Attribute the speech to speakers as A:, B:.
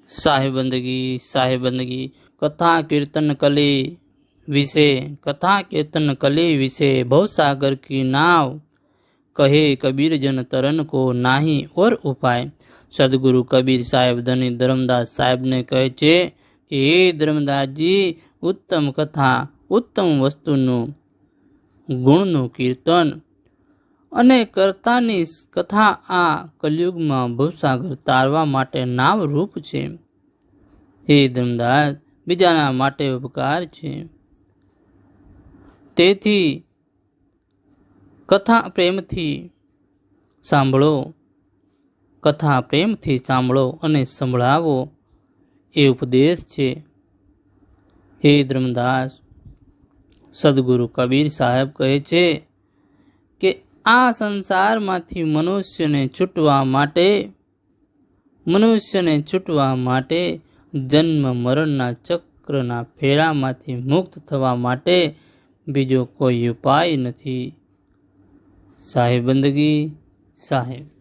A: साहेबंदगी कथा कीर्तन कली विषे भवसागर की नाव, कहे कबीर जन तरन को नाही और उपाय। सदगुरु कबीर साहेब धनी धर्मदास साहेब ने कहे छे कि हे धर्मदास जी, उत्तम कथा उत्तम वस्तुनु गुणनु कीर्तन અને કર્તાની કથા આ કલયુગમાં ભવસાગર તારવા માટે નાવ રૂપ છે। હે ધર્મદાસ, બીજાના માટે ઉપકાર છે, તેથી કથા પ્રેમથી સાંભળો અને સંભળાવો એ ઉપદેશ છે। હે ધર્મદાસ, સદગુરુ કબીર સાહેબ કહે છે કે આ સંસારમાંથી મનુષ્યને છૂટવા માટે જન્મ મરણના ચક્રના ફેરામાંથી મુક્ત થવા માટે બીજો કોઈ ઉપાય નથી। સાહેબંદગી સાહેબ।